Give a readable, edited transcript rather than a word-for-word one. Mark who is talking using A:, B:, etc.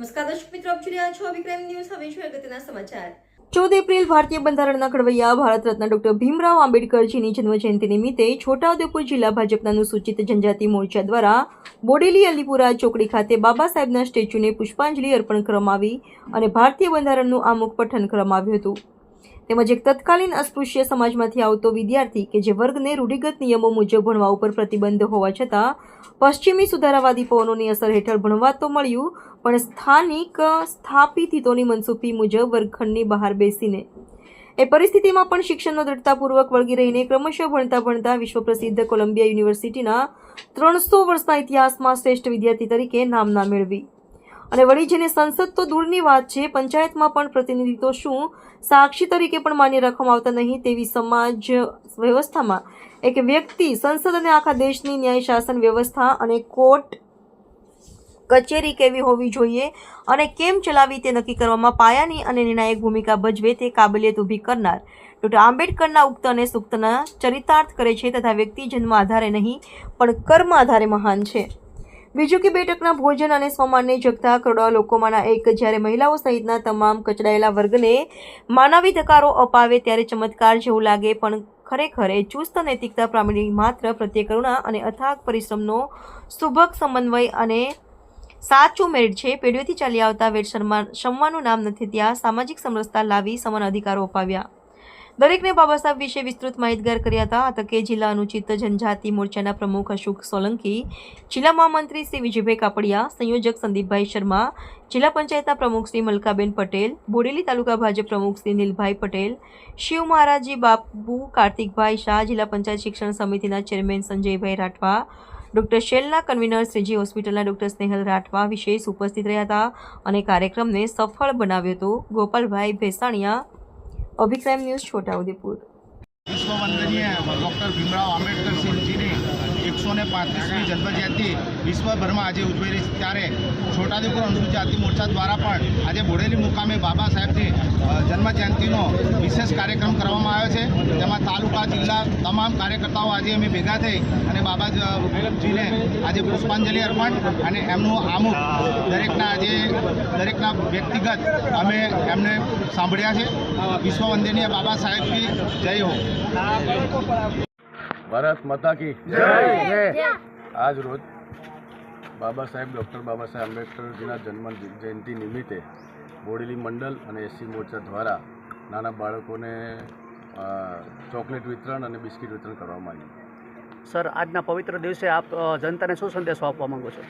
A: નમસ્કાર દર્શક મિત્રો, આપ જોઈ રહ્યા છો વિક્રમ ન્યૂઝ. હવે જોઈએ અગત્યના સમાચાર.
B: 14 એપ્રિલ ભારતીય બંધારણના ઘડવૈયા ભારત રત્ન ડોક્ટર ભીમરાવ આંબેડકરજીની જન્મજયંતિ નિમિત્તે છોટાઉદેપુર જિલ્લા ભાજપના અનુસૂચિત જનજાતિ મોરચા દ્વારા બોડેલી અલીપુરા ચોકડી ખાતે બાબા સાહેબના સ્ટેચ્યુને પુષ્પાંજલિ અર્પણ કરવામાં આવી અને ભારતીય બંધારણનું આમુખ પઠન કરવામાં આવ્યું હતું. તેમજ એક તત્કાલીન અસ્પૃશ્ય સમાજમાંથી આવતો વિદ્યાર્થી કે જે વર્ગને રૂઢિગત નિયમો મુજબ ભણવા ઉપર પ્રતિબંધ હોવા છતાં પશ્ચિમી સુધારાવાદી પવનોની અસર હેઠળ ભણવા તો મળ્યું, પણ સ્થાનિક સ્થાપિત હિતોની મનસુખી મુજબ વર્ગખંડની બહાર બેસીને એ પરિસ્થિતિમાં પણ શિક્ષણનો દૃઢતાપૂર્વક વળગી રહીને ક્રમશઃ ભણતા વિશ્વ પ્રસિદ્ધ કોલંબિયા યુનિવર્સિટીના 300 વર્ષના ઇતિહાસમાં શ્રેષ્ઠ વિદ્યાર્થી તરીકે નામના મેળવી અને વળી જેને સંસદ તો દૂરની વાત છે, પંચાયતમાં પણ પ્રતિનિધિત્વ શું સાક્ષી તરીકે પણ માન્ય રાખવામાં આવતા નહીં તેવી સમાજ વ્યવસ્થામાં એક વ્યક્તિ સંસદ અને આખા દેશની ન્યાય શાસન વ્યવસ્થા અને કોર્ટ કચેરી કેવી હોવી જોઈએ અને કેમ ચલાવી તે નક્કી કરવામાં પાયાની અને નિર્ણાયક ભૂમિકા ભજવે તે કાબલિયત ઊભી કરનાર ડૉક્ટર આંબેડકરના ઉક્ત અને સુક્તના ચરિતાર્થ કરે છે તથા વ્યક્તિ જન્મ આધારે નહીં પણ કર્મ આધારે મહાન છે. બીજું કે 2 ટકના ભોજન અને સ્વમાનને જગતા કરોડો લોકોમાંના એક જ્યારે મહિલાઓ સહિતના તમામ કચડાયેલા વર્ગને માનવાધિકારો અપાવે ત્યારે ચમત્કાર જેવું લાગે, પણ ખરેખર એ ચુસ્ત નૈતિકતા, પ્રામાણિક માત્ર પ્રત્યે કરુણા અને અથાગ પરિશ્રમનો સુભગ સમન્વય અને સાચું મેરિટ છે. પેઢીઓથી ચાલી આવતા વેદ શમવાનું નામ નથી ત્યાં સામાજિક સમરસતા લાવી સમાન અધિકારો અપાવ્યા. દરેકને બાબા સાહેબ વિશે વિસ્તૃત માહિતગાર કર્યા હતા. આ તકે જિલ્લા અનુસૂચિત જનજાતિ મોરચાના પ્રમુખ અશોક સોલંકી, જિલ્લા મહામંત્રી શ્રી વિજયભાઈ કાપડિયા, સંયોજક સંદીપભાઈ શર્મા, જિલ્લા પંચાયતના પ્રમુખ શ્રી મલકાબેન પટેલ, બોડેલી તાલુકા ભાજપ પ્રમુખ શ્રી નીલભાઈ પટેલ, શિવ મહારાજી બાપુ, કાર્તિકભાઈ શાહ, જિલ્લા પંચાયત શિક્ષણ સમિતિના ચેરમેન સંજયભાઈ રાઠવા, ડોક્ટર શેલના કન્વીનર શ્રીજી હોસ્પિટલના ડોક્ટર સ્નેહલ રાઠવા વિશેષ ઉપસ્થિત રહ્યા હતા અને કાર્યક્રમને સફળ બનાવ્યો હતો. ગોપાલભાઈ ભેસાણીયા, અભિક્રમ ન્યૂઝ, છોટાઉદેપુર.
C: विश्व वंदनीय डॉक्टर भीमराव आंबेडकर सिंहजीની 135મી જન્મજયંતિ વિશ્વભરમાં આજે ઉજવાઈ રહી છે. ત્યારે છોટાઉદેપુર અનુસૂચિત જાતિ મોરચા દ્વારા પણ આજે બોડેલી મુકામે બાબા સાહેબની જન્મજયંતિનો વિશેષ કાર્યક્રમ કરવામાં આવ્યો છે. તેમાં તાલુકા, જિલ્લા તમામ કાર્યકર્તાઓ આજે અમે ભેગા થઈ અને બાબાજીને આજે પુષ્પાંજલિ અર્પણ અને એમનું આમુખ દરેકના વ્યક્તિગત અમે એમને સાંભળ્યા છે. વિશ્વ વંદનીય બાબા સાહેબની જય હો.
D: ભારત માતા કી જય. આજ રોજ ડૉક્ટર બાબા સાહેબ આંબેડકરજીના જન્મ જયંતિ નિમિત્તે બોડેલી મંડળ અને એસસી મોરચા દ્વારા નાના બાળકોને ચોકલેટ વિતરણ અને બિસ્કિટ વિતરણ કરવામાં આવ્યું.
E: સર, આજના પવિત્ર દિવસે આપ જનતાને શું સંદેશો આપવા માંગો છો?